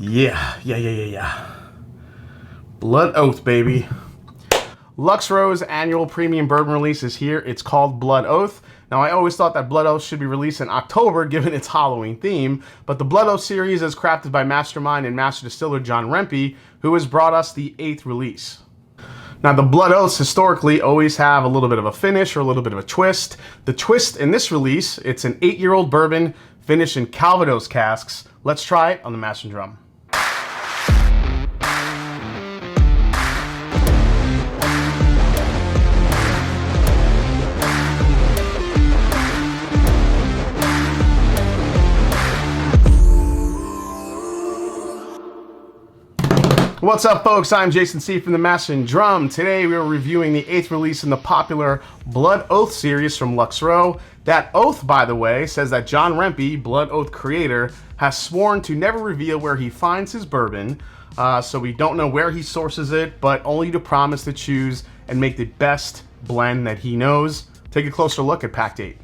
Yeah. Blood Oath, baby. Lux Row's annual premium bourbon release is here. It's called Blood Oath. Now, I always thought that Blood Oath should be released in October, given its Halloween theme, but the Blood Oath series is crafted by mastermind and master distiller John Rempe, who has brought us the 8th release. Now, the Blood Oaths historically always have a little bit of a finish or a little bit of a twist. The twist in this release, it's an 8-year-old bourbon finished in Calvados casks. Let's try it on the Mash and Drum. What's up, folks? I'm Jason C. from the Mash and Drum. Today we are reviewing the 8th release in the popular Blood Oath series from Lux Row. That oath, by the way, says that John Rempe, Blood Oath creator, has sworn to never reveal where he finds his bourbon, so we don't know where he sources it, but only to promise to choose and make the best blend that he knows. Take a closer look at Pact 8.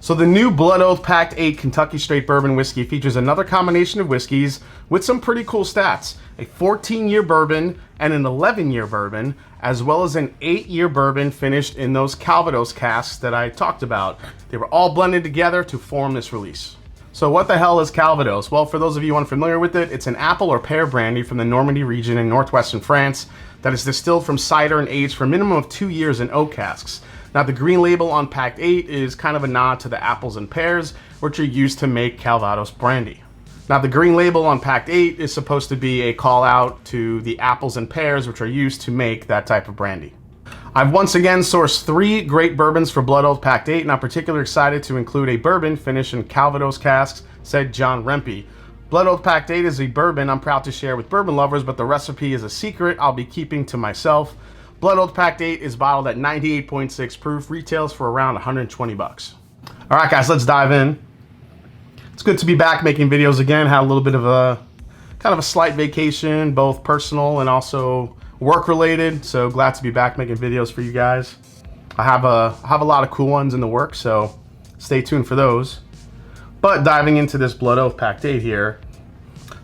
So the new Blood Oath Pact 8 Kentucky Straight Bourbon Whiskey features another combination of whiskeys with some pretty cool stats. A 14-year bourbon and an 11-year bourbon, as well as an 8-year bourbon finished in those Calvados casks that I talked about. They were all blended together to form this release. So what the hell is Calvados? Well, for those of you unfamiliar with it, it's an apple or pear brandy from the Normandy region in northwestern France that is distilled from cider and aged for a minimum of 2 years in oak casks. Now, the green label on Pact 8 is kind of a nod to the apples and pears, which are used to make Calvados brandy. Now, the green label on Pact 8 is supposed to be a call out to the apples and pears, which are used to make that type of brandy. I've once again sourced 3 great bourbons for Blood Oath Pact 8, and I'm particularly excited to include a bourbon finished in Calvados casks, said John Rempe. Blood Oath Pact 8 is a bourbon I'm proud to share with bourbon lovers, but the recipe is a secret I'll be keeping to myself. Blood Oath Pact 8 is bottled at 98.6 proof, retails for around 120 bucks. All right, guys, let's dive in. It's good to be back making videos again. Had a little bit of a kind of a slight vacation, both personal and also work related. So glad to be back making videos for you guys. I have a lot of cool ones in the works, so stay tuned for those. But diving into this Blood Oath Pact 8 here.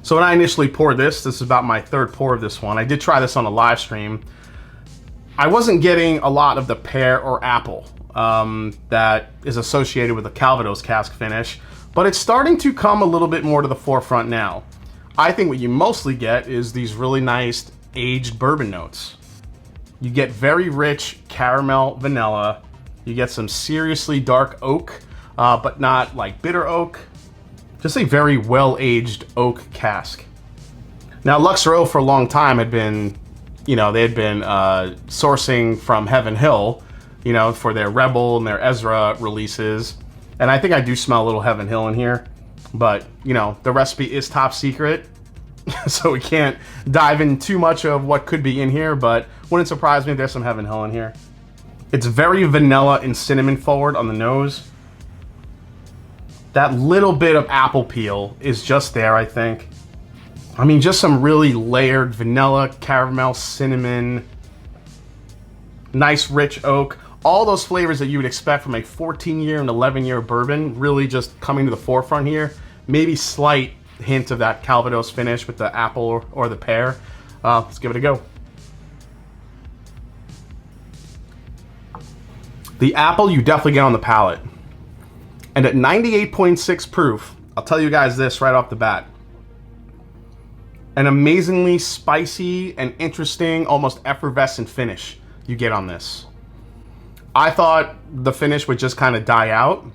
So when I initially poured this is about my 3rd pour of this one. I did try this on a live stream. I wasn't getting a lot of the pear or apple that is associated with the Calvados cask finish, but it's starting to come a little bit more to the forefront now. I think what you mostly get is these really nice aged bourbon notes. You get very rich caramel vanilla. You get some seriously dark oak, but not like bitter oak. Just a very well-aged oak cask. Now, Lux Row for a long time had been, they had been sourcing from Heaven Hill, for their Rebel and their Ezra releases. And I think I do smell a little Heaven Hill in here. But, the recipe is top secret. So we can't dive in too much of what could be in here. But wouldn't surprise me if there's some Heaven Hill in here. It's very vanilla and cinnamon forward on the nose. That little bit of apple peel is just there, I think. I mean, just some really layered vanilla, caramel, cinnamon, nice rich oak. All those flavors that you would expect from a 14-year and 11-year bourbon really just coming to the forefront here. Maybe slight hint of that Calvados finish with the apple or the pear. Let's give it a go. The apple you definitely get on the palate. And at 98.6 proof, I'll tell you guys this right off the bat. An amazingly spicy and interesting, almost effervescent finish you get on this. I thought the finish would just kind of die out.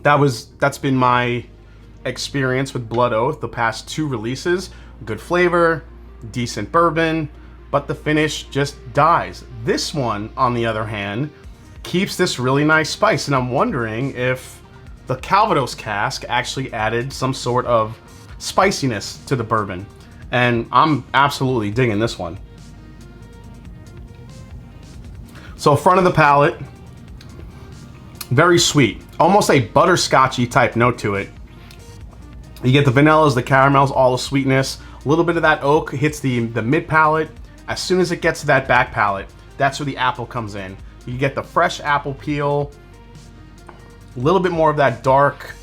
That's been my experience with Blood Oath the past 2 releases, good flavor, decent bourbon, but the finish just dies. This one, on the other hand, keeps this really nice spice, and I'm wondering if the Calvados cask actually added some sort of spiciness to the bourbon, and I'm absolutely digging this one. So front of the palate, very sweet, almost a butterscotchy type note to it. You get the vanillas, the caramels, all the sweetness. A little bit of that oak hits the mid palate. As soon as it gets to that back palate, that's where the apple comes in. You get the fresh apple peel, a little bit more of that dark,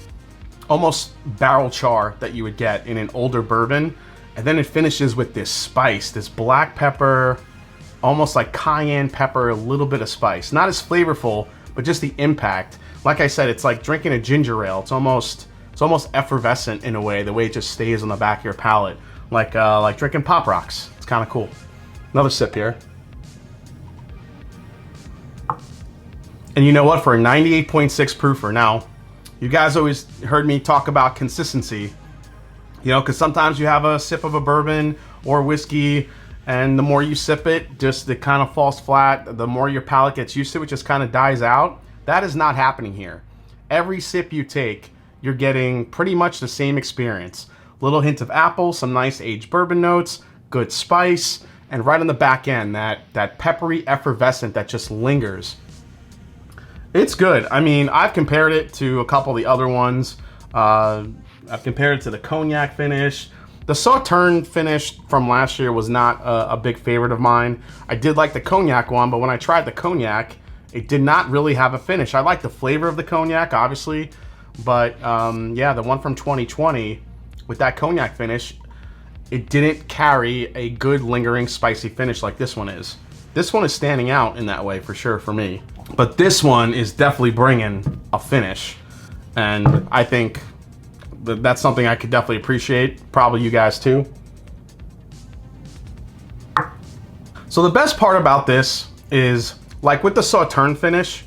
almost barrel char that you would get in an older bourbon. And then it finishes with this spice, this black pepper, almost like cayenne pepper, a little bit of spice. Not as flavorful, but just the impact. Like I said, it's like drinking a ginger ale. It's almost effervescent in a way, the way it just stays on the back of your palate. Like drinking Pop Rocks. It's kind of cool. Another sip here. And you know what? For a 98.6 proofer, now, you guys always heard me talk about consistency. You know, because sometimes you have a sip of a bourbon or whiskey, and the more you sip it, just it kind of falls flat. The more your palate gets used to it, just kind of dies out. That is not happening here. Every sip you take, you're getting pretty much the same experience. Little hint of apple, some nice aged bourbon notes, good spice, and right on the back end, that peppery effervescent that just lingers. It's good. I mean, I've compared it to a couple of the other ones. I've compared it to the cognac finish. The Sauterne finish from last year was not a big favorite of mine. I did like the cognac one, but when I tried the cognac, it did not really have a finish. I like the flavor of the cognac, obviously, but yeah, the one from 2020 with that cognac finish, it didn't carry a good lingering spicy finish like this one is. This one is standing out in that way for sure for me. But this one is definitely bringing a finish, and I think that's something I could definitely appreciate. Probably you guys too. So the best part about this is, like with the Sauterne finish,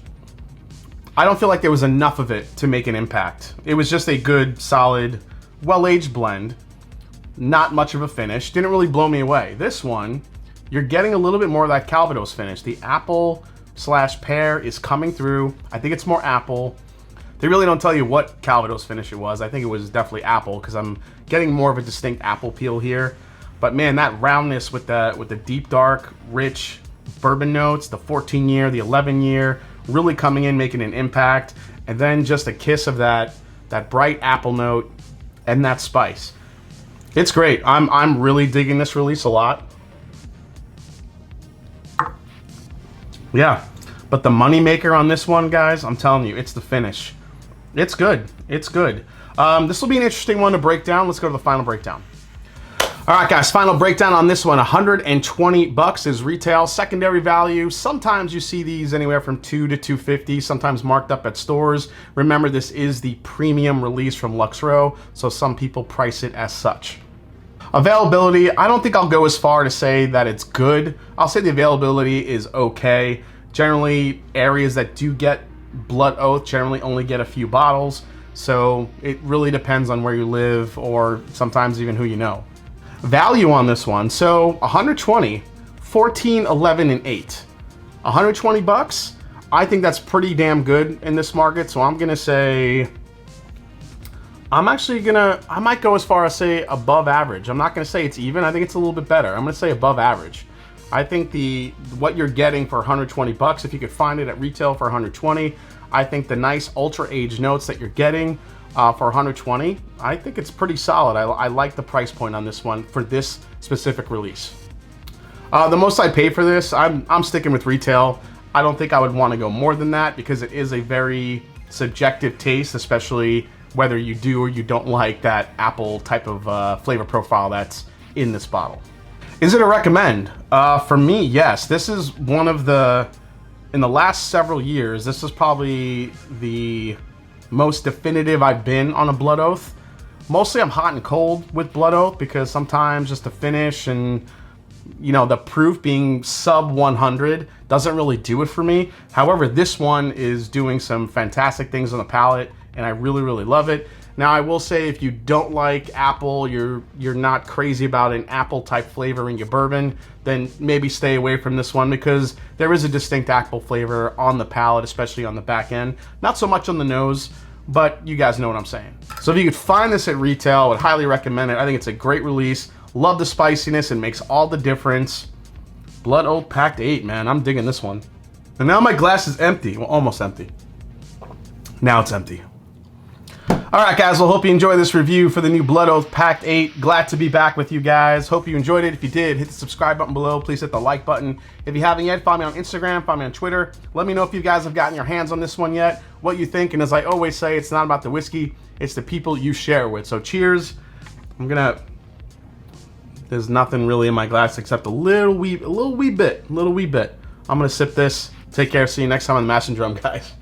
I don't feel like there was enough of it to make an impact. It was just a good, solid, well-aged blend. Not much of a finish. Didn't really blow me away. This one, you're getting a little bit more of that Calvados finish. The apple / pear is coming through. I think it's more apple. They really don't tell you what Calvados finish it was. I think it was definitely apple, because I'm getting more of a distinct apple peel here. But man, that roundness with the deep, dark, rich bourbon notes, the 14-year, the 11-year, really coming in, making an impact. And then just a kiss of that bright apple note and that spice. It's great. I'm really digging this release a lot. Yeah, but the money maker on this one, guys, I'm telling you, it's the finish. It's good. It's good. This will be an interesting one to break down. Let's go to the final breakdown. All right, guys, final breakdown on this one. 120 bucks is retail. Secondary value, sometimes you see these anywhere from $2 to $250, sometimes marked up at stores. Remember, this is the premium release from Lux Row, so some people price it as such. Availability, I don't think I'll go as far to say that it's good. I'll say the availability is okay. Generally, areas that do get Blood Oath generally only get a few bottles, so it really depends on where you live or sometimes even who you know. Value on this one, so 120, 14, 11, and 8. 120 bucks, I think that's pretty damn good in this market, so I'm gonna say, I might go as far as say above average. I'm not gonna say it's even, I think it's a little bit better. I'm gonna say above average. I think what you're getting for 120 bucks, if you could find it at retail for 120, I think the nice ultra-aged notes that you're getting for 120, I think it's pretty solid. I like the price point on this one for this specific release. The most I pay for this, I'm sticking with retail. I don't think I would want to go more than that, because it is a very subjective taste, especially whether you do or you don't like that apple type of flavor profile that's in this bottle. Is it a recommend? For me, yes. This is one of in the last several years, this is probably the most definitive I've been on a Blood Oath. Mostly I'm hot and cold with Blood Oath, because sometimes just the finish and, you know, the proof being sub 100 doesn't really do it for me. However, this one is doing some fantastic things on the palate, and I really, really love it. Now, I will say if you don't like apple, you're not crazy about an apple type flavor in your bourbon, then maybe stay away from this one because there is a distinct apple flavor on the palate, especially on the back end. Not so much on the nose, but you guys know what I'm saying. So if you could find this at retail, I would highly recommend it. I think it's a great release. Love the spiciness, and makes all the difference. Blood Oath Pact 8, man, I'm digging this one. And now my glass is empty, well, almost empty. Now it's empty. All right, guys, well, hope you enjoyed this review for the new Blood Oath Pact 8. Glad to be back with you guys. Hope you enjoyed it. If you did, hit the subscribe button below. Please hit the like button. If you haven't yet, follow me on Instagram, follow me on Twitter. Let me know if you guys have gotten your hands on this one yet, what you think. And as I always say, it's not about the whiskey, it's the people you share with. So cheers. There's nothing really in my glass except a little wee bit. I'm gonna sip this. Take care. See you next time on the Mash and Drum, guys.